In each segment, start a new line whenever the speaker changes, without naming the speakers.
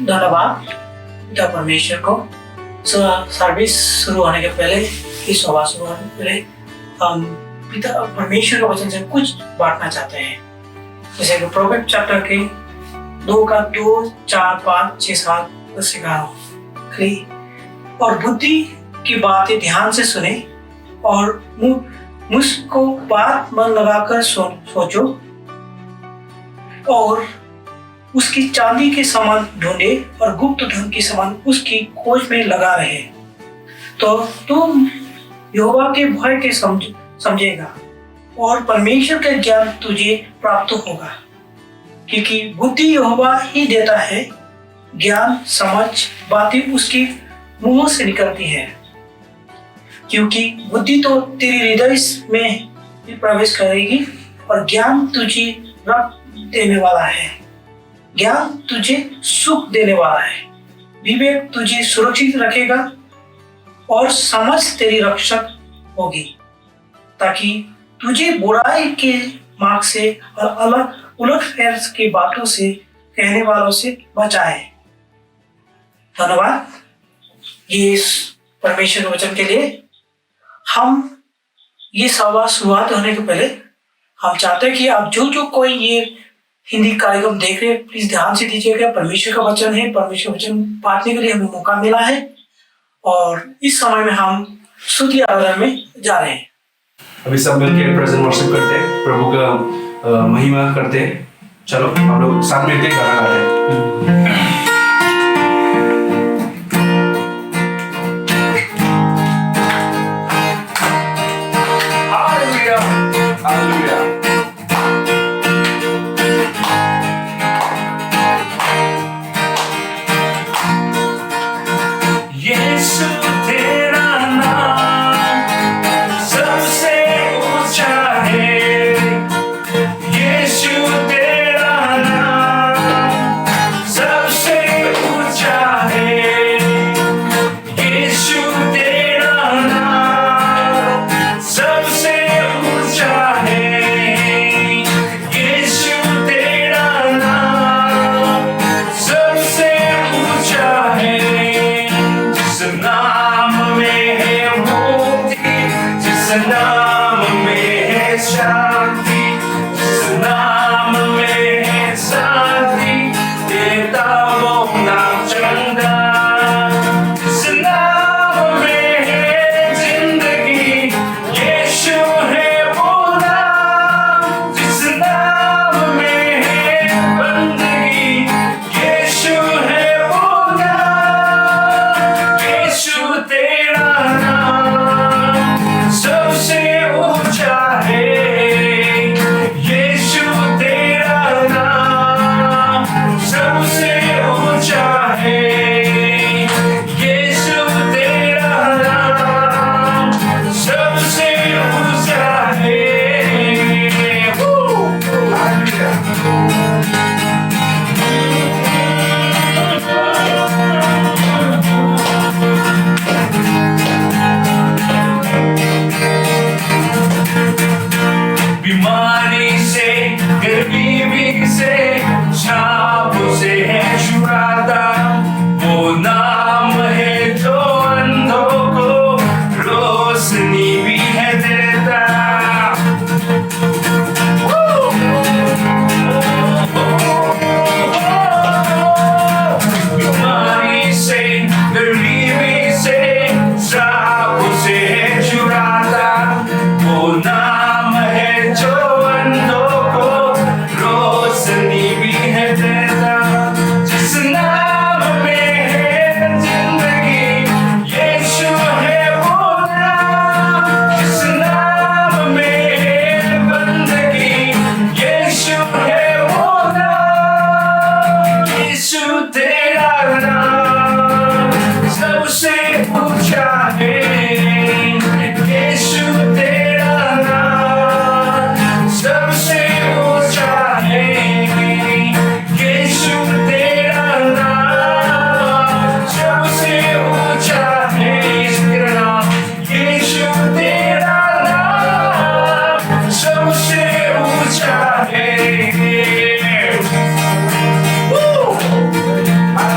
धन्यवाद पिता परमेश्वर को। सर्विस शुरू होने के पहले, इस सभा शुरू होने के पहले हम पिता परमेश्वर के वचन से कुछ बांटना चाहते हैं। जैसे कि प्रोवर्ब चैप्टर के 2 4 5 6 7 10 11 और बुद्धि की बातें ध्यान से सुने और मुझको बात मन लगाकर सोचो और उसकी चांदी के समान ढूंढे और गुप्त धन के समान उसकी खोज में लगा रहे, तो तुम यहोवा के भय के समझेगा और परमेश्वर का ज्ञान तुझे प्राप्त होगा। क्योंकि बुद्धि यहोवा ही देता है, ज्ञान समझ बातें उसके मुंह से निकलती है। क्योंकि बुद्धि तो तेरी हृदय में प्रवेश करेगी और ज्ञान तुझे रख देने वाला है, ज्ञान तुझे सुख देने वाला है, विवेक तुझे सुरक्षित रखेगा और समझ तेरी रक्षक होगी, ताकि तुझे बुराई के मार्ग से और अलग उलटफेर की बातों से कहने वालों से बचाए। धन्यवाद ये परमेश्वर के वचन के लिए। हम ये सभा शुरुआत होने के पहले हम चाहते हैं कि आप जो कोई ये हिंदी कार्यक्रम देख रहे हैं, प्लीज ध्यान से दीजिएगा। परमेश्वर का वचन है, परमेश्वर का वचन बांटने के लिए हमें मौका मिला है और इस समय में हम स्तुति आराधना में जा रहे हैं।
अभी सब मिलकर प्रेजेंट वर्शिप करते हैं, प्रभु का महिमा करते हैं। चलो हम लोग साथ मिलकर गाना गाते हैं।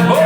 Oh!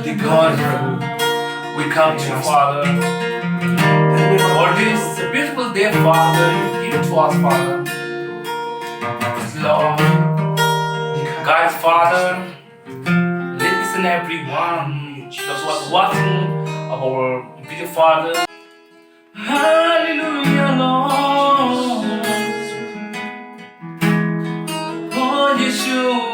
The God, we come to you, Father. For this beautiful day, Father, you give to us, Father. Lord, guide, Father, let each and every one, those who are watching our video, Father. Hallelujah, Lord. Oh, Yeshua.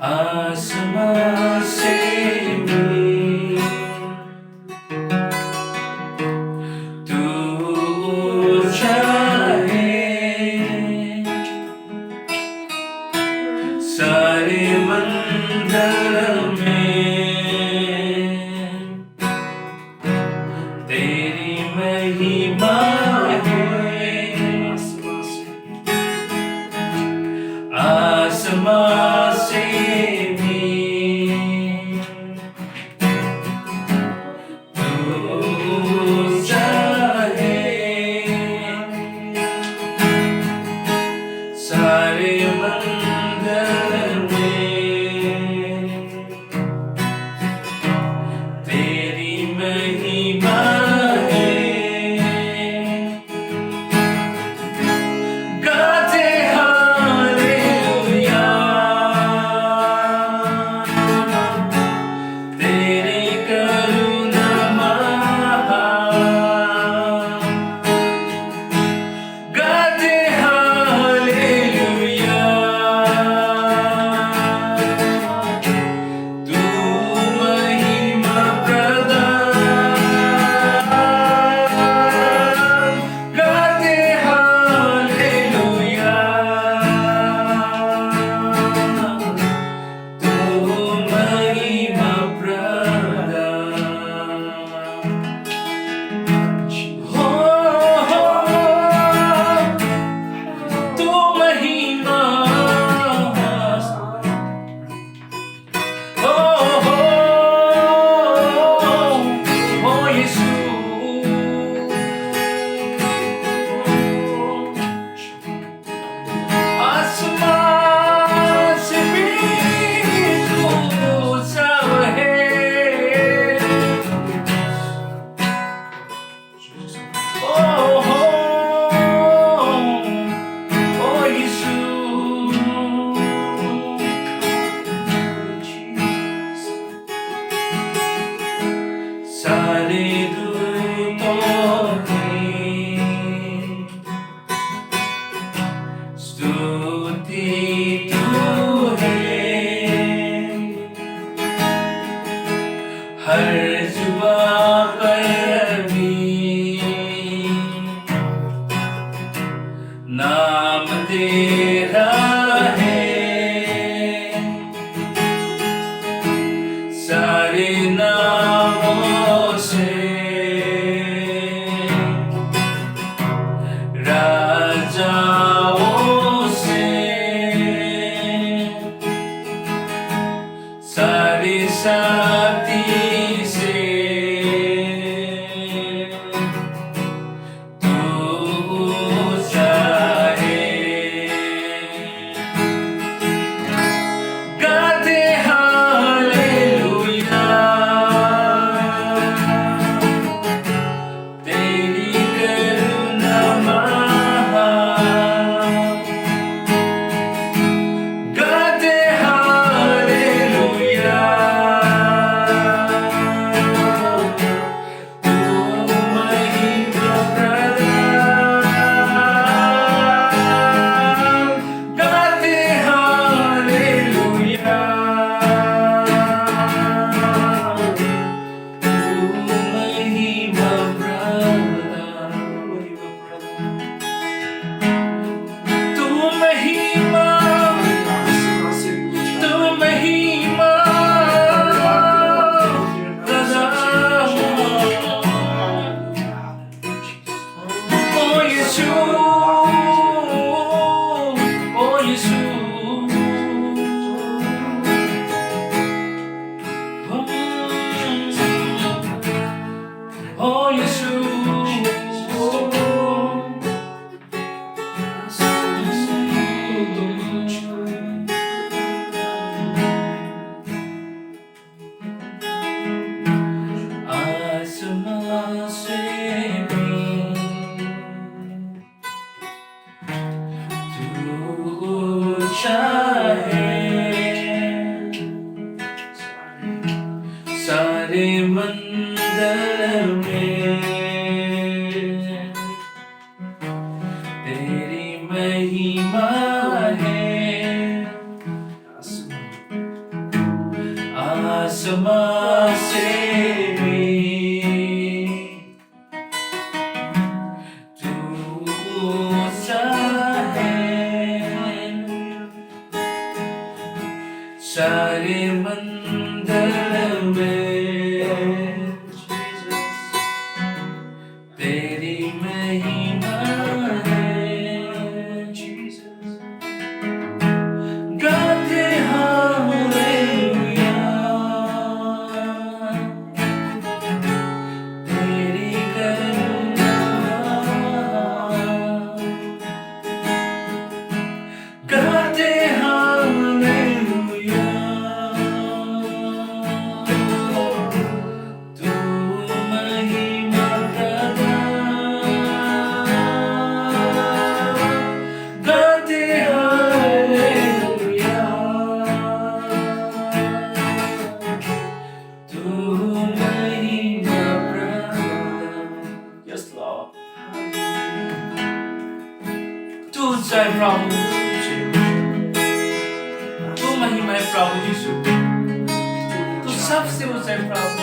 Asma se mi tu chahe सारे मंदिर में तेरी महिमा है आसमां से भी तू चाहे सारे मंदिर में तेरी महिमा है गाते हालेलुया तेरी करुणा महान गाते हालेलुया तू महिमा प्रदान गाते हालेलुया तू महिमा प्रदान हो तू महिमा हो हो यीशु आसमान से भी तू चाहे Oh, Jesus. सारे दूतों की स्तुति तू है हर जुबां पर भी नाम तेरा है सारे नामों से राजाओं से सारे साथी से तू चाहे गाते हालेलुया तेरी करुणा महान गाते हालेलुया सारे मंदिर में तेरी महिमा है, आसमां से भी तू ऊंचा है, सारे मंदिर में तेरी महिमा है, गाते हालेलुया, तेरी करुणा, गाते हालेलुया, तू महिमा प्रदान, गाते हालेलुया, तू महिमा प्रदान। Yes, Lord. तू जय प्रभु, तू महिमा है प्रभु यीशु, तू सबसे ऊंचा है प्रभु।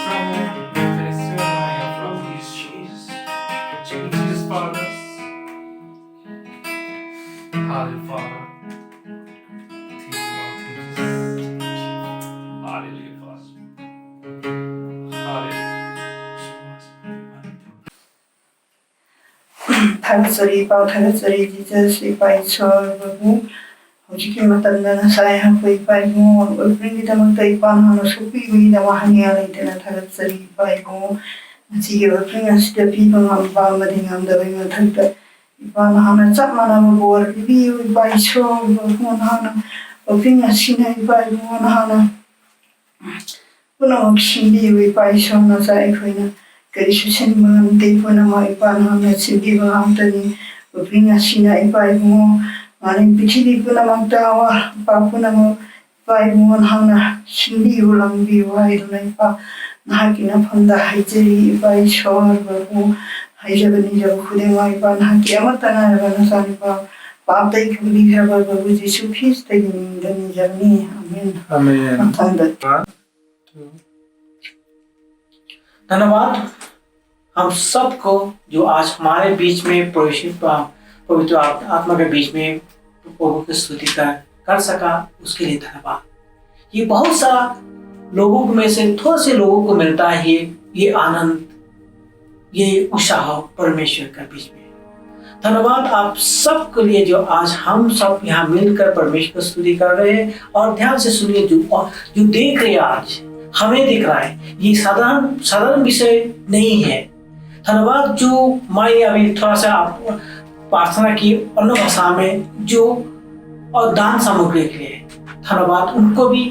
प्रभु तेरे सेवा है प्रभु यीशु, Jesus Father, Hallelujah Father, thank you Lord Jesus, Hallelujah Father, Hallelujah.
थागꯠꯆꯔꯤ ꯄꯥꯎ ꯊꯥꯒꯠꯆꯔꯤ ꯖꯤꯖꯁ ꯏꯄꯥ ꯏꯁꯣꯔꯕꯨ ꯍꯧꯖꯤꯛꯀꯤ ꯃꯇꯝꯗ ꯉꯁꯥꯏ ꯑꯩꯈꯣꯏ ꯏꯄꯥ ꯏꯕꯨꯡꯉꯣ ꯑꯣꯏꯕ꯭ꯔꯤꯡꯒꯤꯗꯃꯛꯇ ꯏꯄꯥ ꯅꯍꯥꯛꯅ ꯁꯣꯛꯄꯤꯕꯒꯤꯗꯃꯛ ꯍꯪꯉꯤꯉꯥꯏ ꯂꯩꯇꯅ ꯊꯥꯒꯠꯆꯔꯤ ꯏꯄꯥ ꯏꯕꯨꯡꯉꯣ ꯉꯁꯤꯒꯤ ꯑꯣꯏꯕ꯭ꯔꯤꯡ ꯑꯁꯤꯗ ꯄꯤꯕ ꯉꯝꯕ ꯑꯃꯗꯤ ꯉꯝꯗꯕꯒꯤ ꯃꯊꯛꯇ ꯏꯄꯥ ꯅꯍꯥꯛꯅ ꯆꯞ ꯃꯥꯟꯅꯕ ꯕꯣꯔ ꯄꯤꯕꯤꯌꯨ ꯏꯄꯥ ꯏꯁꯣꯔ ꯏꯕꯨꯡꯉꯣ ꯅꯍꯥꯛꯅ ꯑꯣꯏꯕ꯭ꯔꯤꯡ ꯑꯁꯤꯅ ꯏꯄꯥ ꯏꯕꯨꯡꯉꯣ ꯅꯍꯥꯛꯅ ꯄꯨꯝꯅꯃꯛ ꯁꯤꯟꯕꯤꯌꯨ ꯏꯄꯥ ꯏꯁꯣꯔ ꯉꯁꯥꯏ ꯑꯩꯈꯣꯏꯅ ꯀꯔꯤꯁꯨ ꯁꯤꯟꯕ ꯉꯝꯗꯦ ꯄꯨꯝꯅꯃꯛ ꯏꯄꯥ ꯅꯍꯥꯛꯅ ꯁꯤꯟꯕꯤꯕ ꯉꯥꯛꯇꯅꯤ ꯑꯣꯏꯕ꯭ꯔꯤꯡ ꯑꯁꯤꯅ ꯏꯄꯥ ꯏꯕꯨꯡꯉꯣ ꯃꯥꯂꯦꯝ ꯄ꯭ꯔꯤꯊꯤꯕꯤ ꯄꯨꯝꯅꯃꯛꯇ ꯑꯋꯥꯠꯄ ꯄꯨꯝꯅꯃꯛ ꯏꯄꯥ ꯏꯕꯨꯡꯉꯣ ꯅꯍꯥꯛꯅ ꯁꯤꯟꯕꯤꯌꯨ ꯂꯥꯡꯕꯤꯌꯨ ꯍꯥꯏꯗꯨꯅ ꯏꯄꯥ ꯅꯍꯥꯛꯀꯤ ꯅꯐꯝꯗ ꯍꯥꯏꯖꯔꯤ ꯏꯄꯥ ꯏꯁꯣꯔꯕꯨ ꯍꯥꯏꯖꯕ ꯅꯤꯖꯕ ꯈꯨꯗꯤꯡꯃꯛ ꯏꯄꯥ ꯅꯍꯥꯛꯀꯤ ꯑꯃꯠꯇ ꯉꯥꯏꯔꯕ ꯅꯆꯥꯅꯨꯄꯥ ꯄꯥꯞꯇꯒꯤ ꯈꯪꯕꯤꯈ꯭ꯔꯕ ꯄ꯭ꯔꯚꯨ ꯖꯤꯁꯨ ꯈ꯭ꯔꯤꯁꯇꯒꯤ ꯃꯤꯡꯗ ꯅꯤꯖꯕꯅꯤ आमीन। मथांदा
धन्यवाद हम सबको जो आज हमारे बीच में पवित्र आत्मा के बीच में प्रभु की स्तुति कर सका उसके लिए धन्यवाद। ये बहुत सा लोगों में से थोड़े से लोगों को मिलता है ये आनंद, ये उत्साह परमेश्वर के बीच में। धन्यवाद आप सबके लिए जो आज हम सब यहाँ मिलकर परमेश्वर की स्तुति कर रहे हैं। और ध्यान से सुनिए जो देख रहे हैं आज हमें दिख रहा है, ये साधारण विषय नहीं है। धन्यवाद जो मैं अभी थोड़ा सा प्रार्थना की अन्य भाषा में जो और दान सामग्री के लिए धन्यवाद उनको भी,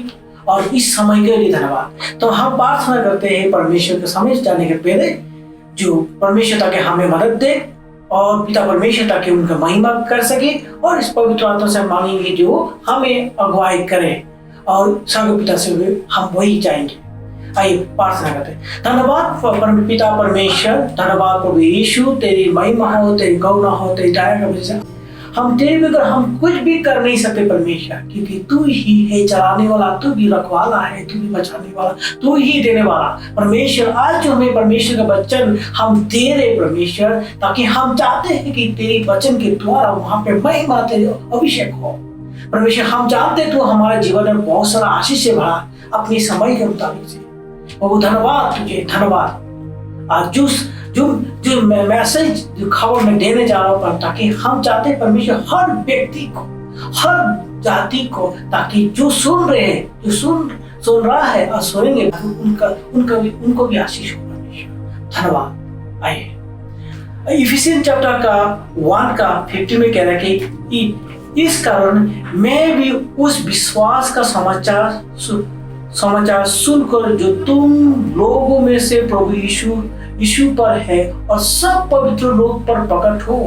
और इस समय के लिए धन्यवाद। तो हम प्रार्थना करते हैं परमेश्वर के समय जाने के पहले जो परमेश्वर ताकि हमें मदद दे और पिता परमेश्वर ताकि उनका महिमा कर सके, और इस पवित्र आत्मा से मांगेंगे जो हमें अगुवाई करे और स्वर्ग पिता से हम वही चाहेंगे। आइए प्रार्थना करते हैं। धन्यवाद पिता परमेश्वर, धन्यवाद प्रभु यीशु, तेरी महिमा हो, तेरी करुणा हो, तेरी दया का वजह हम तेरे बगैर हम कुछ भी कर नहीं सकते परमेश्वर, क्योंकि तू ही है चलाने वाला, तू भी रखवाला है, तू भी बचाने वाला, तू ही देने वाला। परमेश्वर आज जो हमें परमेश्वर का वचन हम दे रहे परमेश्वर, ताकि हम चाहते हैं कि तेरे वचन के द्वारा वहां पे महिमा तेरे अभिषेक हो। परमेश्वर हम जानते तू हमारे जीवन में बहुत सारा आशीष से भरा अपनी समय के मुताबिक से। बहुत धन्यवाद तुझे, धन्यवाद। आज जो मैसेज जो खबर में देने जा रहा हूँ, ताकि हम चाहते हैं परमेश्वर हर व्यक्ति को, हर जाति को, ताकि जो सुन रहे हैं, जो सुन रहा है और सुनेंगे उनको भी आशीष हो परमेश्वर। धन्यवाद। आइए इफिसियंस चैप्टर का 1 का 50 में कह रहा है कि इस कारण मैं भी उस विश्वास का समाचार सुनकर जो तुम लोगों में से प्रभु यीशु पर है और सब पवित्र लोग पर प्रकट हो,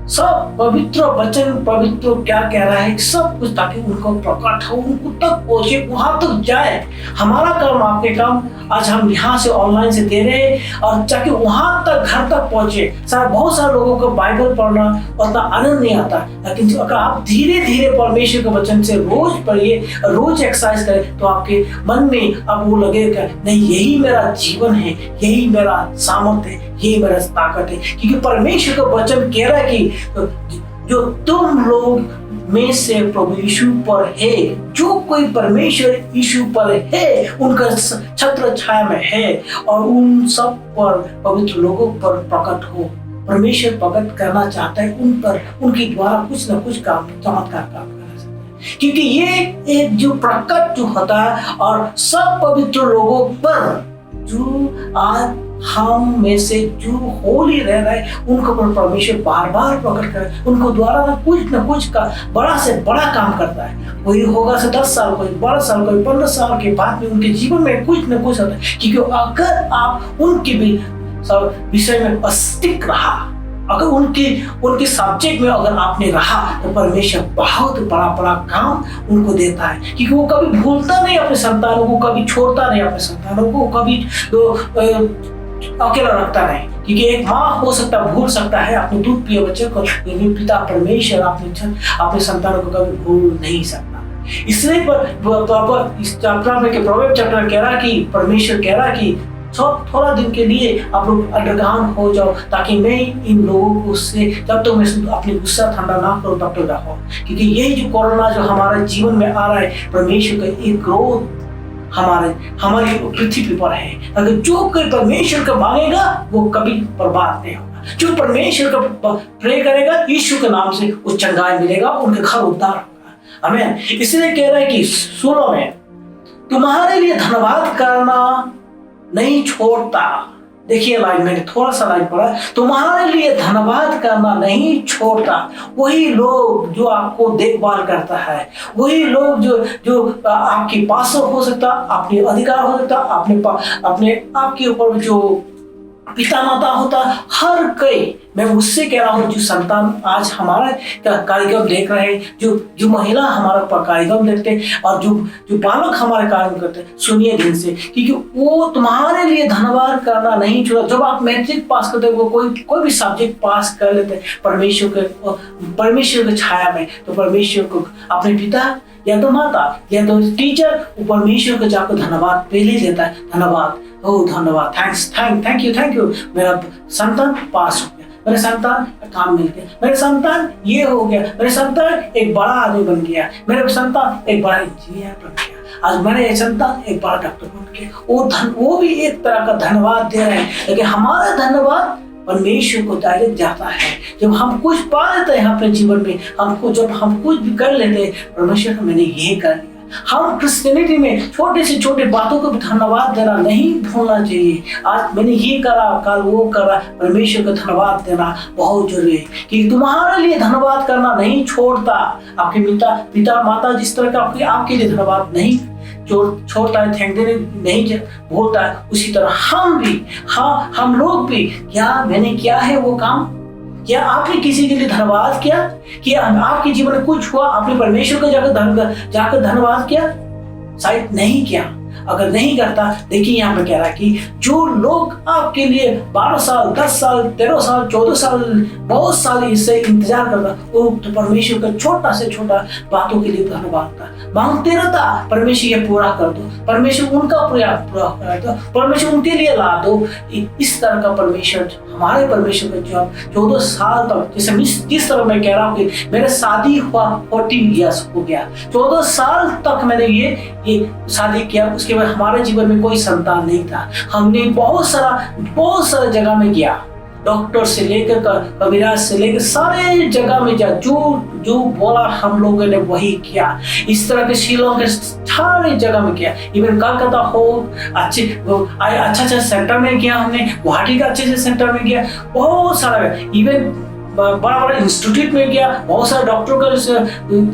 सब पवित्र वचन, पवित्र क्या कह रहा है, सब कुछ ताकि उनको प्रकट हो, उनको तक पहुंचे, वहां तक जाए। हमारा काम, आपके काम आज हम यहाँ से ऑनलाइन से दे रहे हैं और ताकि वहां तक, घर तक पहुंचे। बहुत सारे लोगों को बाइबल पढ़ना उतना आनंद नहीं आता, लेकिन अगर आप धीरे धीरे परमेश्वर के वचन से रोज पढ़िए, रोज एक्सरसाइज करें, तो आपके मन में अब वो लगेगा नहीं, यही मेरा जीवन है, यही मेरा सामर्थ्य है, यही मेरा ताकत है। क्योंकि परमेश्वर का वचन कह रहा है कि जो तुम लोग में से प्रभु यीशु पर है, जो कोई परमेश्वर यीशु पर है, उनका छत्र छाया में है और उन सब पर, पवित्र लोगों पर प्रकट हो। परमेश्वर प्रकट करना चाहता है उन पर, उनके द्वारा कुछ न कुछ काम, चमत्कार काम करना चाहता है। क्योंकि ये एक जो प्रकट जो होता है और सब पवित्र लोगों पर, जो आज हम में से जो होली रह रहे, उनको पर परमेश्वर बार बार प्रकट करे, उनको द्वारा न कुछ का बड़ा से बड़ा काम करता है। कोई होगा से 10 साल, कोई 12 साल, कोई 15 साल के बाद में उनके जीवन में कुछ न कुछ होता है। क्योंकि अगर आप उनके भी सब विषय में अस्तिक रहा, अगर उनके सब्जेक्ट में अगर आपने रहा, तो परमेश्वर बहुत बड़ा बड़ा काम उनको देता है। क्योंकि वो कभी भूलता नहीं अपने संतानों को, कभी छोड़ता नहीं अपने संतानों को, कभी अकेला रखता नहीं। क्योंकि एक माँ हो सकता भूल सकता है अपने दूध पिए बच्चे को, लेकिन पिता परमेश्वर अपने संतानों को कभी भूल नहीं सकता। इसलिए इस चैप्टर में प्रोवर्ब चैप्टर कह रहा कि परमेश्वर कह रहा कि थोड़ा दिन के लिए आप लोग अंडरग्राउंड हो जाओ, ताकि मैं इन लोगों को से जब तक मैं अपनी गुस्सा ठंडा ना करूं तब तक रहो। क्योंकि यही जो कोरोना जो हमारे जीवन में आ रहा है, परमेश्वर का एक क्रोध हमारी पृथ्वी पर है। अगर जो कोई परमेश्वर का मांगेगा वो कभी बर्बाद नहीं होगा। जो परमेश्वर का प्रे करेगा, यीशु के नाम से उस चंगाई मिलेगा, उनके घर उद्धार होगा। आमीन। इसलिए कह रहा है कि 16 में, तुम्हारे लिए धन्यवाद करना नहीं छोड़ता। देखिए लाइन, मैंने थोड़ा सा लाइन पढ़ा, तुम्हारे लिए धन्यवाद करना नहीं छोड़ता। वही लोग जो आपको देखभाल करता है, वही लोग जो आपके पास हो सकता, अपने अधिकार हो सकता, अपने आपके ऊपर जो पिता माता होता, हर कोई, मैं उससे कह रहा हूँ जो संतान आज हमारा कार्यक्रम देख रहे हैं, जो महिला हमारा कार्यक्रम देखते हैं और जो बालक हमारे कार्यक्रम करते हैं, सुनिए दिन से, क्योंकि वो तुम्हारे लिए धन्यवाद करना नहीं छोड़ा। जब आप मैट्रिक पास करते हो, कोई भी सब्जेक्ट पास कर लेते हैं परमेश्वर के छाया में, तो परमेश्वर को अपने पिता या तो माता या तो टीचर, परमेश्वर को जाकर धन्यवाद पहले देता है। धन्यवाद, ओ धन्यवाद, थैंक यू, मेरा संतान पास हो गया, मेरे संतान का काम मिल गया, मेरे संतान ये हो गया, मेरे संतान एक बड़ा आदमी बन गया, मेरे संतान एक बड़ा इंजीनियर बन गया, आज मेरे संतान एक बड़ा डॉक्टर बन गया। वो भी एक तरह का धन्यवाद दे रहे हैं। लेकिन हमारा धन्यवाद परमेश्वर को डायरेक्ट जाता है। जब हम कुछ पा लेते हैं अपने जीवन में, जब हम कुछ भी कर लेते हैं, परमेश्वर को मैंने ये कर लिया। हम क्रिश्चियनिटी में छोटे से छोटे बातों को भी धन्यवाद देना नहीं भूलना चाहिए। आज मैंने ये करा, कल वो करा, परमेश्वर को धन्यवाद देना बहुत जरूरी है। कि तुम्हारे लिए धन्यवाद करना नहीं छोड़ता। आपके पिता माता जिस तरह का आपके लिए धन्यवाद नहीं छोड़ता है, थैंक देने नहीं बोलता है, उसी तरह हम लोग भी, क्या मैंने किया है वो काम? क्या आपने किसी के लिए धन्यवाद किया? कि आपके जीवन में कुछ हुआ, आपने परमेश्वर को जाकर धन्यवाद किया? शायद नहीं किया। अगर नहीं करता, देखिए यहाँ पे कह रहा है कि जो लोग आपके लिए 12 साल, 10 साल, 13 साल, 14 साल, बहुत साल इससे इंतजार करता, वो तो परमेश्वर का छोटा से छोटा बातों के लिए धन्यवाद था, मांगते रहता, परमेश्वर ये पूरा कर दो, परमेश्वर उनका पूरा कर दो, परमेश्वर उनके लिए ला दो। इस तरह का परमेश्वर, हमारे परमेश्वर का जब 14 साल तक, जैसे जिस तरह मैं कह रहा हूँ कि मेरा शादी हुआ 40 इयर्स हो गया, 14 साल तक मैंने ये शादी किया, उसके बाद हमारे जीवन में कोई संतान नहीं था। हमने बहुत सारा जगह में गया, डॉक्टर से लेकर कबीराज से लेकर सारे जगह में जा, जो बोला हम लोगों ने वही किया। इस तरह के शिलों के सारे जगह में किया। इवन कलकत्ता हो, अच्छा सेंटर में किया हमने, गुवाहाटी का अच्छे से सेंटर में किया, बहुत सारा। इवन बड़ा बड़ा इंस्टीट्यूट में गया, बहुत सारे डॉक्टरों का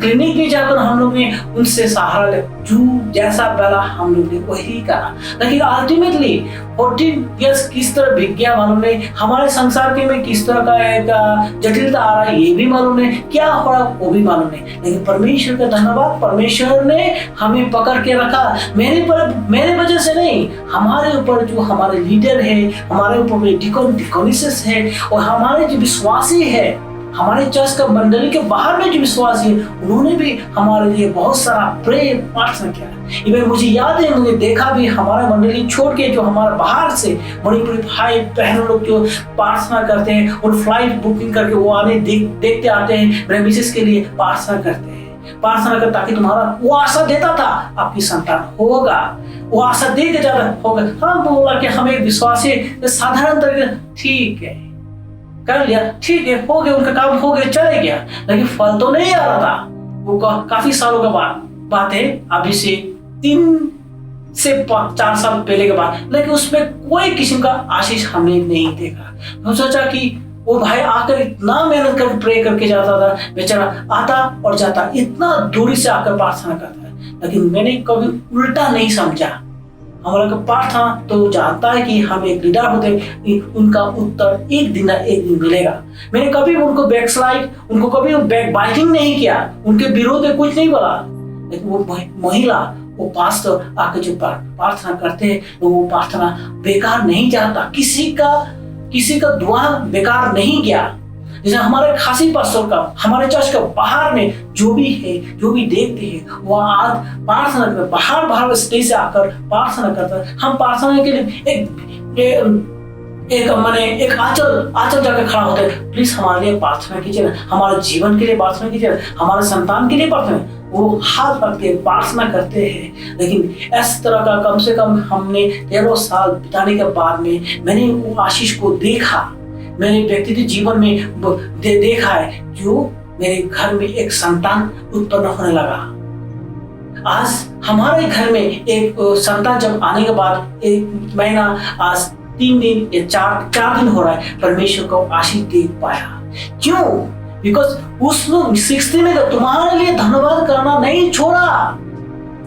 क्लिनिक में जाकर हम लोग ने उनसे सहारा लिया। जो जैसा पहला हम लोग ने वही करा, लेकिन अल्टीमेटली 14 इयर्स किस तरह बीत गया मालूम नहीं, हमारे संसार के में किस तरह का एक जटिलता आ रहा है ये भी मालूम नहीं, क्या हो रहा वो भी मालूम नहीं, लेकिन परमेश्वर का धन्यवाद, परमेश्वर ने हमें पकड़ के रखा। मेरे वजह से नहीं, हमारे ऊपर जो हमारे लीडर है, हमारे ऊपर डिकोनिसेस है और हमारे जो विश्वासी है, हमारे चर्च का मंडली के बाहर में जो विश्वासी है, उन्होंने भी हमारे लिए बहुत सारा प्रार्थना किया। इवन मुझे याद है, मुझे देखा भी हमारा मंडली छोड़ के जो हमारे बाहर से मणिपुरी भाई बहन लोग जो प्रार्थना करते हैं, उन फ्लाइट बुकिंग करके वो आने देखते आते हैं, मेरे मिसेस के लिए प्रार्थना करते हैं, प्रार्थना कर ताकि तुम्हारा वो आशा देता था आपकी संतान होगा, वो आशा दे के जाता होगा। हम बोला कि हमें विश्वासी साधारण तरीके ठीक है कर लिया, ठीक है हो गया, उनका काम हो गया, चले गया, लेकिन फल तो नहीं आ रहा था। वो काफी सालों के बाद बात है, अभी से 3 से 4 साल पहले के बाद, लेकिन उसमें कोई किस्म का आशीष हमने नहीं देखा। हम सोचा कि वो भाई आकर इतना मेहनत कर प्रे करके जाता था, बेचारा आता और जाता, इतना दूरी से आकर प्रार्थना करता है, लेकिन मैंने कभी उल्टा नहीं समझा। हमारा प्रार्थना तो जानता है कि हम एक लीडर होते, उनका उत्तर एक दिन ना एक दिन मिलेगा। मैंने कभी उनको बैकस्लाइड, उनको कभी बैक बाइटिंग नहीं किया, उनके विरोध में कुछ नहीं बोला, लेकिन वो महिला, वो पास्टर आके जो प्रार्थना करते हैं, वो प्रार्थना बेकार नहीं जाता, किसी का दुआ बेकार नहीं गया। जैसे हमारे खासी पास्टर का, हमारे चर्च का बाहर में जो भी है, जो भी देखते हैं, वो आज प्रार्थना करते, बाहर स्टेज से आकर प्रार्थना करता है। हम प्रार्थना के लिए एक आंचल जाकर खड़ा होता है, प्लीज हमारे लिए प्रार्थना कीजिए ना, हमारे जीवन के लिए प्रार्थना कीजिए, हमारे संतान के लिए प्रार्थना। वो हाथ रख के प्रार्थना करते हैं, लेकिन इस तरह का कम से कम हमने 13 साल बिताने के बाद में मैंने वो आशीष को देखा, मैंने व्यक्तिगत जीवन में देखा है, जो मेरे घर में एक संतान उत्पन्न होने लगा। आज हमारे घर में एक संतान जब आने के बाद 1 महीना, आज 3 दिन या 4 दिन हो रहा है, परमेश्वर को आशीष दे पाया। क्यों? बिकॉज उसने 60 में तुम्हारे लिए धन्यवाद करना नहीं छोड़ा,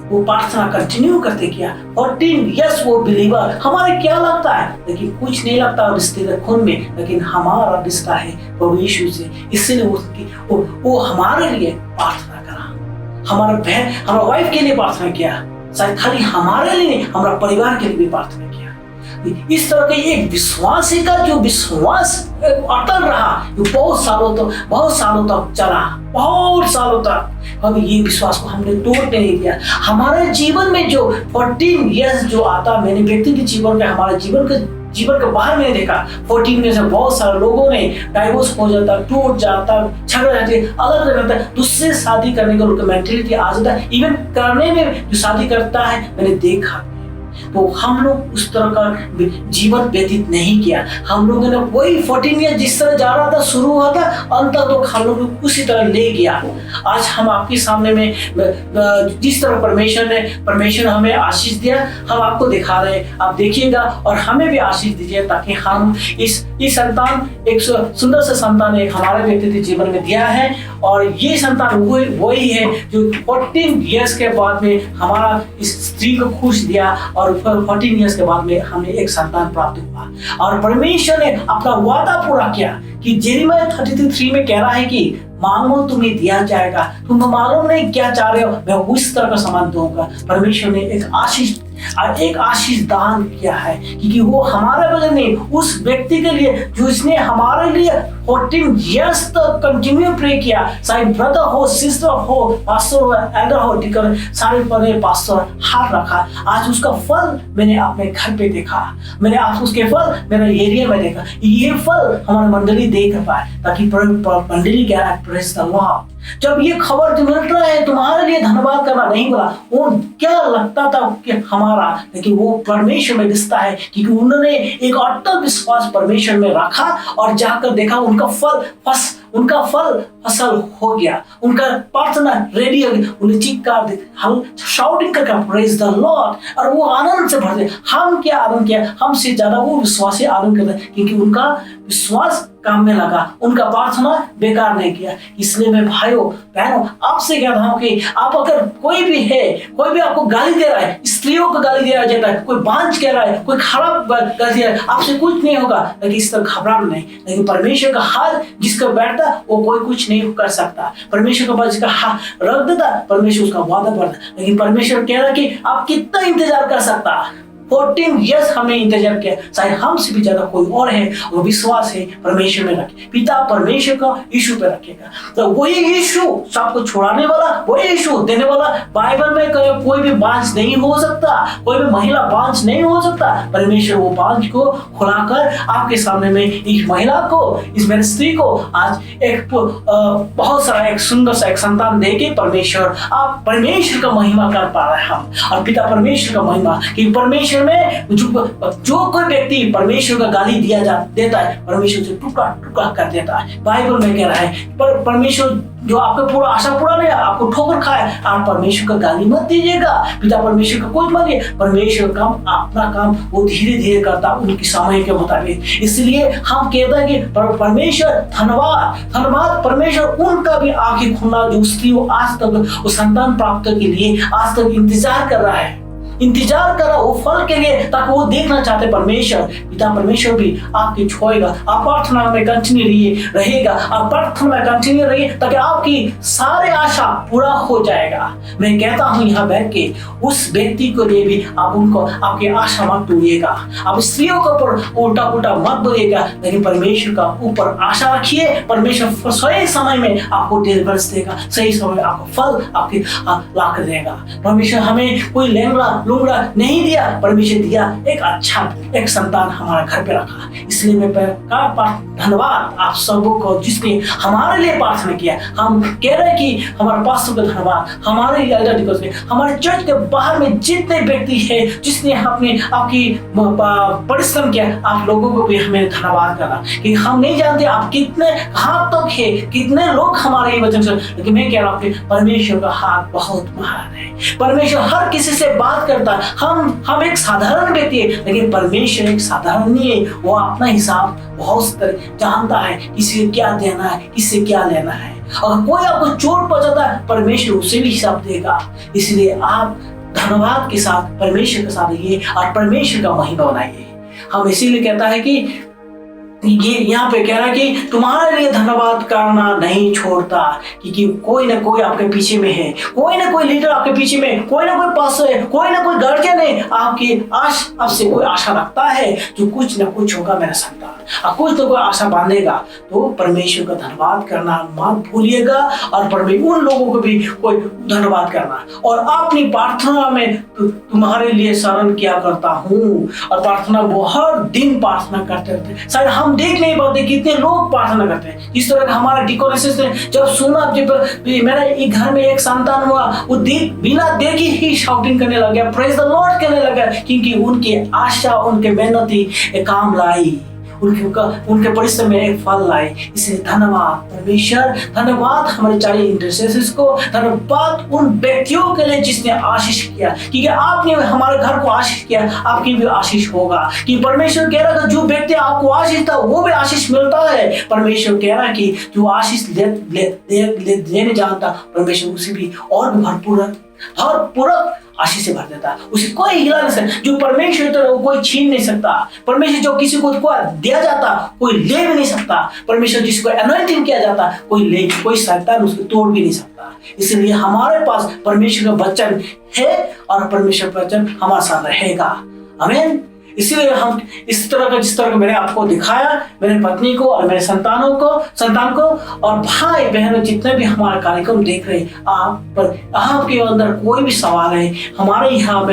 वो प्रार्थना कंटिन्यू करते किया। 14 यस वो बिलीवर, हमारे क्या लगता है, लेकिन कुछ नहीं लगता रिश्ते के खून में, लेकिन हमारा रिश्ता है प्रभु यीशु से, इसलिए वो हमारे लिए प्रार्थना करा, हमारा बहन, हमारा वाइफ के लिए प्रार्थना किया, शायद खाली हमारे लिए नहीं, हमारा परिवार के लिए भी प्रार्थना किया। इस तरह के एक विश्वासी का जो विश्वास अटल रहा, जो बहुत सालों तक चला, बहुत सालों तक, कभी ये विश्वास को हमने तोड़ने नहीं दिया। हमारे जीवन में जो 14 इयर्स जो आता, मैंने व्यक्तिगत जीवन के, हमारे जीवन के बाहर में देखा, 14 में से बहुत सारे लोगों ने डाइवोर्स हो जाता, टूट जाता, झगड़ जाते, अलग हो जाता, दूसरे शादी करने का उनका मेंटेलिटी आ जाता, इवन करने में जो शादी करता है मैंने देखा। तो हम लोग उस तरह का जीवन व्यतीत नहीं किया। हम लोगों ने वही 14 ईयर जिस तरह जा रहा था, शुरू हुआ था, अंत तक हम लोग उसी तरह ले गया। आज हम आपके सामने में जिस तरह परमेश्वर ने हमें आशीष दिया, हम आपको दिखा रहे हैं, आप देखिएगा और हमें भी आशीष दीजिए, ताकि हम इस संतान, एक सुंदर सा संतान एक हमारे व्यक्तिगत जीवन में दिया है, और ये संतान वही है जो 14 ईयर्स के बाद में हमारा इस स्त्री को खुश दिया, और 14 ईयर्स के बाद में हमें एक संतान प्राप्त हुआ। और परमेश्वर ने अपना वादा पूरा किया कि जेरेमिया 33:3 में कह रहा है कि मांगो तुम्हें दिया जाएगा, तुम मालूम नहीं क्या चाह रहे हो, मैं उस तरह का सामान दूंगा। परमेश्वर ने एक आशीष दान किया है, क्योंकि वो हमारे वजह नहीं, उस व्यक्ति के लिए जो इसने हमारे लिए 14 इयर्स तक कंटिन्यू प्रे किया, चाहे ब्रदर हो, सिस्टर हो, पास्टर हो, एल्डर हो, डीकन, सारे पढ़े पास्टर हाथ रखा। आज उसका फल मैंने अपने घर पे देखा, मैंने आज उसके फल मेरे एरिया में देखा। ये फल हमारे मंडली देख पाए, ताकि मंडली क्या है, प्रेज द लॉर्ड। जब ये खबर जो मिल रहा है, तुम्हारे लिए धन्यवाद करना नहीं बोला, वो क्या लगता था कि हमारा, लेकिन वो परमेश्वर में रिश्ता है, क्योंकि उन्होंने एक अटल विश्वास परमेश्वर में रखा और जाकर देखा उनका फल फसल हो गया, उनका प्रार्थना रेडी हो गया, उन्हें चिक्कार हम शाउटिंग करके प्रेज द लॉर्ड, और वो आनंद से भरते। हम क्या आनंद किया, हमसे ज्यादा वो विश्वासी आनंद करते, क्योंकि उनका विश्वास काम में लगा, उनका प्रार्थना बेकार नहीं किया। इसलिए मैं भाइयों बहनों आपसे कहता हूँ कि आप अगर कोई भी है, कोई भी आपको गाली दे रहा है, स्त्रियों को गाली दिया जाता है, कोई बांझ कह रहा है, कोई खराब गाली दे रहा है, आपसे कुछ नहीं होगा, लेकिन इस तरह घबराना नहीं। लेकिन परमेश्वर का हाथ जिसका बैठता वो कोई कुछ नहीं कर सकता। परमेश्वर के पास जिसका हाथ रख देता, परमेश्वर उसका वादा करता। लेकिन परमेश्वर कह रहा है कि आप कितना इंतजार कर सकता। 14 years हमने इंतजार किया, शायद हमसे भी ज्यादा कोई और है, वो विश्वास है परमेश्वर में रखे। पिता परमेश्वर का यीशु पे रखेगा, तो वही यीशु सबको छुड़ाने वाला, वही यीशु देने वाला। बाइबल में कोई भी बांझ नहीं हो सकता, कोई भी महिला बांझ नहीं हो सकता। परमेश्वर वो बांझ को खुलाकर आपके सामने में इस महिला को, इस मेरी स्त्री को आज एक बहुत सारा एक सुंदर सा एक संतान देके परमेश्वर आप परमेश्वर का महिमा कर पा रहे हैं हम, और पिता परमेश्वर का महिमा कि परमेश्वर में जो कोई व्यक्ति परमेश्वर का गाली देता है, परमेश्वर से टुकड़ा टुकड़ा कर देता है। बाइबल में कह रहा है पर परमेश्वर जो आपका पूरा आशा पूरा नहीं, आपको ठोकर खाए, आप परमेश्वर का गाली मत दीजिएगा। पिता परमेश्वर का कुछ मत, परमेश्वर काम अपना काम वो धीरे धीरे करता उनकी समय के मुताबिक। इसलिए हम कहते हैं कि परमेश्वर धन्यवाद धन्यवाद परमेश्वर उनका भी आंखें खुला जो स्त्री आज तक उस संतान प्राप्त के लिए आज तक इंतजार कर रहा है, इंतजार कर रहा वो फल के लिए, ताकि वो देखना चाहते परमेश्वर। पिता परमेश्वर भी आपकी छोड़ेगा। आप प्रार्थना में कंटिन्यू रहेगा, आप प्रार्थना में कंटिन्यू रहिए, ताकि आपकी सारे आशा पूरा हो जाएगा। मैं कहता हूँ यहाँ बैठ के उस व्यक्ति को लिए भी आप उनको आपकी आशा मत तोड़िएगा, आप स्त्रियों के ऊपर उल्टा पुल्टा मत बोलिएगा, लेकिन परमेश्वर का ऊपर आशा रखिए। परमेश्वर सही समय में आपको डिलीवरेंस देगा, सही समय में आपको फल आपके ला कर देगा। परमेश्वर हमें कोई लूंगा नहीं दिया, परमेश्वर दिया एक अच्छा एक संतान हमारे घर पे रखा। इसलिए मैं धन्यवाद आप सबों को जिसने हमारे लिए प्रार्थना किया। हम कह रहे हैं कि हमारे पास्टर को धन्यवाद, हमारे हमारे चर्च के बाहर में जितने व्यक्ति है जिसने अपने आपकी परिश्रम किया, आप लोगों को भी हमें धन्यवाद करना, कि हम नहीं जानते आप कितने हाथ तक है, कितने लोग हमारे वचन से, लेकिन मैं कह रहा हूँ परमेश्वर का हाथ बहुत महान है। परमेश्वर हर किसी से बात करता है। हम एक साधारण व्यक्ति है, लेकिन परमेश्वर एक साधारण नहीं है, वो अपना हिसाब बहुत जानता है, किसी को क्या देना है, किससे क्या लेना है। अगर कोई आपको चोट पहुंचाता है, परमेश्वर उसे भी हिसाब देगा। इसलिए आप धन्यवाद के साथ परमेश्वर के साथ रहिए और परमेश्वर का महिमा बनाइए। हम इसीलिए कहता है कि ये यहाँ पे कह रहा है कि तुम्हारे लिए धन्यवाद करना नहीं छोड़ता, क्योंकि कोई ना कोई आपके पीछे में है, कोई ना कोई लीडर आपके पीछे में, कोई ना कोई पास्टर है, कोई ना कोई गार्जियन है आपकी आपसे कोई आशा रखता है जो कुछ ना कुछ होगा मेरा संतान, और कुछ तो कोई आशा बांधेगा। तो परमेश्वर का धन्यवाद करना मत भूलिएगा, और परमेश्वर उन लोगों को भी कोई धन्यवाद करना। और अपनी प्रार्थना में तुम्हारे लिए शरण किया करता हूँ, और प्रार्थना वो हर दिन प्रार्थना करते रहते। शायद हम देख नहीं पाते कितने लोग प्रार्थना करते हैं। इस तरह का हमारा डिकोरेशन ने जब सुना मेरा एक घर में एक संतान हुआ, वो बिना देखे ही शाउटिंग करने लग गया, प्रेज द लॉर्ड कहने लगा, क्योंकि उनकी आशा उनके मेहनती काम लाई, उनके परिश्रम में एक फल लाए। इसलिए धन्यवाद परमेश्वर, धन्यवाद हमारे चारों इंटरसेसर्स को, धन्यवाद उन व्यक्तियों के लिए जिसने आशीष किया, क्योंकि आपने हमारे घर को आशीष किया, आपकी भी आशीष होगा। कि परमेश्वर कह रहा था जो व्यक्ति आपको आशीष था वो भी आशीष मिलता है। परमेश्वर कह रहा है कि जो आशीष लेने जानता, परमेश्वर उसे भी और भी भरपूर आशीष से भर देता, उसे कोई हिला नहीं सकता। जो परमेश्वर तो कोई छीन नहीं सकता। परमेश्वर जो किसी को दिया जाता कोई ले भी नहीं सकता। परमेश्वर जिसको अनॉइंटिंग किया जाता कोई शैतान उसको तोड़ भी नहीं सकता। इसलिए हमारे पास परमेश्वर का वचन है और परमेश्वर का वचन हमारे साथ रहेगा। आमीन। इसीलिए हम इस तरह का जिस तरह का मैंने आपको दिखाया, मेरे पत्नी को और मेरे संतान को और भाई बहनों जितने भी हमारा कार्यक्रम देख रहे हैं, आपके अंदर कोई भी सवाल है, हमारे यहाँ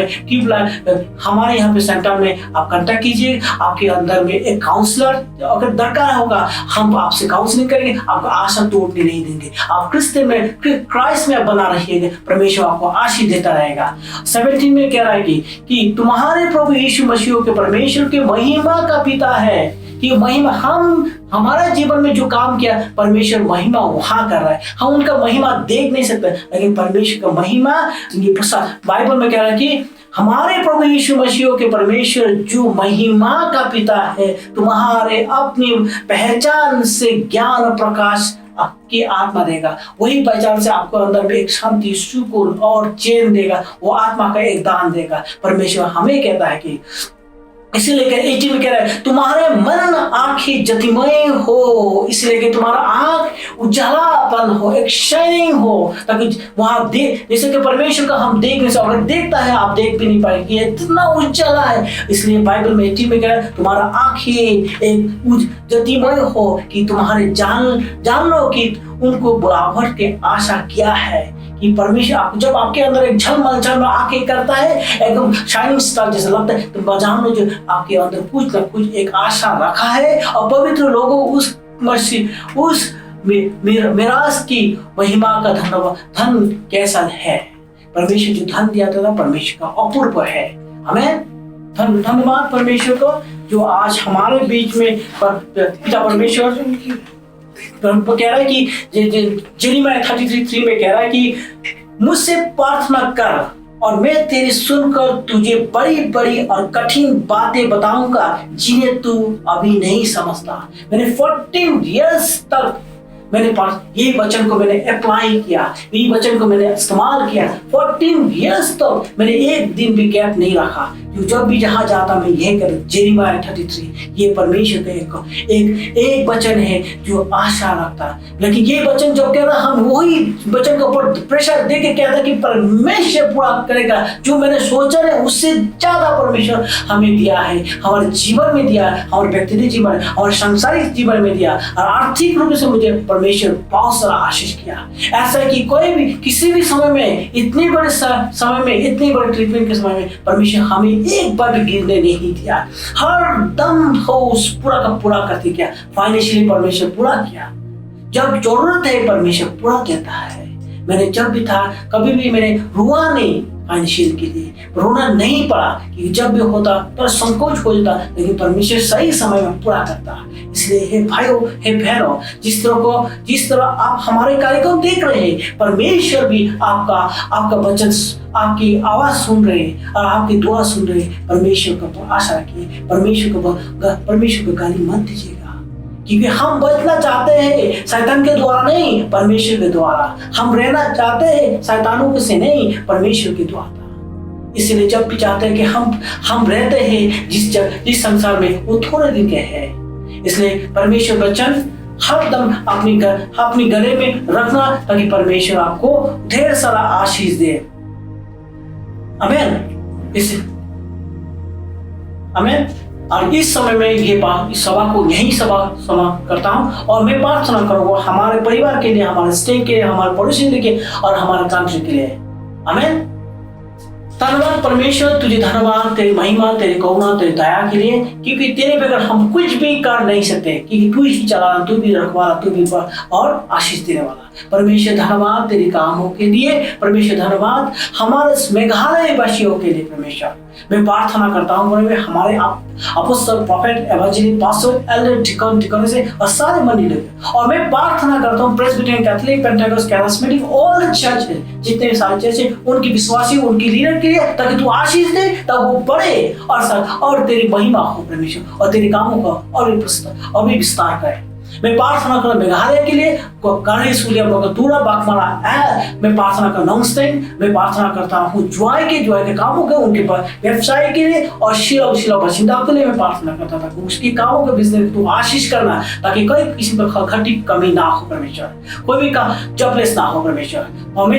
पे सेंटर में आप कांटेक्ट कीजिए। आपके अंदर में एक काउंसलर अगर दरकार होगा, हम आपसे काउंसलिंग करेंगे, आपको आशा तोड़ने नहीं देंगे। आप क्राइस्ट में बना रहिएगा, परमेश्वर आपको आशीष देता रहेगा। 17 में कह रहा है कि तुम्हारे प्रभु यीशु मसीह परमेश्वर के महिमा का पिता है, कि महिमा हमारा जीवन में जो काम किया परमेश्वर महिमा वहां कर रहा है। हम उनका महिमा देख नहीं सकते, लेकिन परमेश्वर का महिमा बाइबल में कह रहा है कि हमारे प्रभु यीशु मसीह के परमेश्वर जो महिमा का पिता है, तुम्हारे अपनी पहचान से ज्ञान प्रकाश आपकी आत्मा देगा। वही पहचान से आपको अंदर में एक शांति, सुकून और चैन देगा। वो आत्मा का एक दान देगा। परमेश्वर हमें कहता है कि इसीलिए 18 में कह रहा है, तुम्हारे मन आंखें ज्योतिमय हो, इसलिए कि तुम्हारा आंख उजालापन हो, एक शाइनिंग हो, ताकि वहां देख, जैसे कि परमेश्वर का हम देख नहीं सकते, अगर देखता है आप देख भी नहीं पाएंगे, ये इतना उजाला है। इसलिए बाइबल में 18 में कह रहा है, तुम्हारा आंखें एक ज्योतिमय हो कि तुम्हारे जान लो कि उनको बराबर के आशा किया है। कि परमेश्वर आपको जब आपके अंदर एक झलमल आके करता है, एकदम शाइनिंग स्टार जैसा लगता है, तो जान लो जो आपके अंदर कुछ न कुछ एक आशा रखा है। और पवित्र लोगों उस मिरास की महिमा का धन कैसा है। परमेश्वर जो धन दिया था परमेश्वर का अपूर्व है। हमें धन्यवाद परमेश्वर को जो आज हमारे बीच में पिता परमेश्वर कह रहा है कि जेरेमिया 33:3 में कह रहा है कि मुझसे प्रार्थना कर और मैं तेरी सुनकर तुझे बड़ी बड़ी और कठिन बातें बताऊंगा जिन्हें तू अभी नहीं समझता। मैंने 14 years तक मैंने यही वचन को मैंने अप्लाई किया, यही वचन को मैंने इस्तेमाल किया। 14 years तक मैंने एक दिन भी गैप नहीं रखा। जब भी जहां जाता मैं यही कर। जेरेमिया 33 ये परमेश्वर का एक वचन है जो आशा रखता है। लेकिन ये वचन जब कह रहा हम वही वचन के ऊपर प्रेशर दे के कहता कि परमेश्वर पूरा करेगा। जो मैंने सोचा है उससे ज्यादा परमेश्वर हमें दिया है, हमारे जीवन में दिया, हमारे व्यक्तिगत जीवन, हमारे सांसारिक जीवन में दिया। और आर्थिक रूप से मुझे परमेश्वर बहुत सारा आशीष किया। ऐसा कि कोई भी किसी भी समय में, इतनी बड़े समय में, इतनी बड़े ट्रीटमेंट के समय में परमेश्वर हमें एक बार भी गिरने नहीं दिया। हर दम हाउस पूरा का पूरा करते किया। फाइनेंशियली परमेश्वर पूरा किया। जब जरूरत है परमेश्वर पूरा देता है। मैंने जब भी था कभी भी मैंने रुआ नहीं फाइनेंशियल के लिए, रोना नहीं पड़ा कि जब भी होता पर संकोच हो जाता, लेकिन परमेश्वर सही समय में पूरा करता। इसलिए हे भाइयों, हे बहनों, जिस तरह आप हमारे कार्यक्रम देख रहे हैं, परमेश्वर भी आपका वचन, आपकी आवाज सुन रहे हैं और आपकी दुआ सुन रहे हैं। परमेश्वर का आशा रखिए, परमेश्वर को गाली मत दीजिएगा, क्योंकि हम बचना चाहते हैं शैतान के द्वारा नहीं, परमेश्वर के द्वारा। हम रहना चाहते हैं शैतानों से नहीं, परमेश्वर के द्वारा। इसलिए जब भी चाहते हैं कि हम रहते हैं जिस संसार में वो थोड़े दिन के हैं। इसलिए परमेश्वर वचन हर दम अपनी गले में रखना, ताकि परमेश्वर आपको ढेर सारा आशीष दे। आमीन। और इस समय में इस सभा को यही सभा करता हूँ और मैं प्रार्थना करूँगा हमारे परिवार के लिए, हमारे स्टेट के लिए, हमारे पड़ोसी के लिए और हमारे कंट्री के लिए। आमीन। धन्यवाद परमेश्वर, तुझे धन्यवाद, तेरी महिमा, तेरी करुणा, तेरी दया के लिए, क्योंकि तेरे बगैर हम कुछ भी कर नहीं सकते, क्योंकि तू ही चलाना, तू भी रखवाला, तू भी और आशीष देने वाला। परमेश्वर धन्यवाद तेरे कामों के लिए। परमेश्वर धन्यवाद हमारे मेघालय वासियों के लिए। परमेश्वर मैं प्रार्थना करता हूँ हमारे apostle, prophet, evangelist, pastor, elder, deacon से और सारे मंडली। और मैं प्रार्थना करता हूँ Presbyterian, Catholic, Pentecost, charismatic, all church है, जितने सारे चर्च है, उनकी विश्वासी, उनकी लीडर के लिए, ताकि तू आशीष दे, तब वो बढ़े और तेरी महिमा हो परमेश्वर, और तेरे कामों का और भी विस्तार करे। मैं प्रार्थना कर मेघालय के लिए, मैं प्रार्थना कर नॉन्स्टेन, मैं प्रार्थना करता हूँ जॉय के कामों के, उनके व्यवसाय के लिए, और शिला बसिंदा के लिए मैं प्रार्थना करता था उसके कामों के बिजनेस तू आशीष करना, ताकि कोई किसी पर घटी कमी ना हो परमेश्वर, कोई भी का जॉबलेस ना हो परमेश्वर।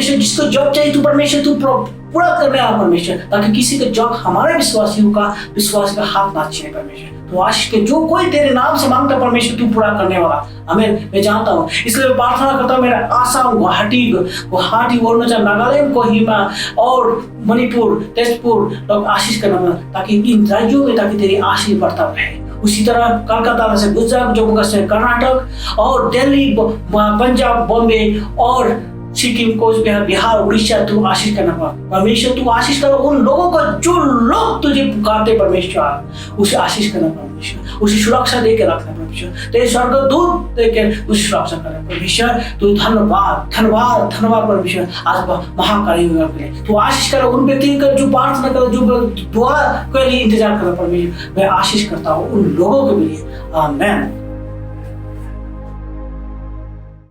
जिसको जॉब चाहिए तू परमेश्वर तू पूरा करने वाला परमेश्वर, ताकि किसी का जॉब हमारे विश्वासियों का विश्वास का हाथ ना छीने परमेश्वर। तो आशीष के जो कोई तेरे नाम से मांगता परमेश्वर तू पूरा करने वाला। मैं जानता हूँ, इसलिए मैं प्रार्थना करता हूँ मेरा आसाम, गुवाहाटी, अरुणाचल, नागालैंड, कोहिमा और मणिपुर, तेजपुर लोग आशीष करना, ताकि इन राज्यों में ताकि तेरी आशीष बढ़ता रहे। उसी तरह कलकत्ता से गुजरात, जम्मू कश्मीर, कर्नाटक और दिल्ली, पंजाब, बॉम्बे और सिक्किम, कोच बिहार, उड़ीसा तू आशीष करना परमेश्वर। तू आशीष कर उन लोगों को जो लोग तुझे पुकारते परमेश्वर, उसे आशीष करना परमेश्वर, उसे सुरक्षा दे के रखना परमेश्वर, तेरे स्वर्गदूत दे के उसे सुरक्षा करना परमेश्वर। तू धन्यवाद धन्यवाद धन्यवाद परमेश्वर, आज महाकार्य के लिए तू आशीष कर उन व्यक्ति का जो प्रार्थना कर, जो दुआ के लिए इंतजार कर परमेश्वर, मैं आशीष करता हूँ उन लोगों के लिए। आमीन।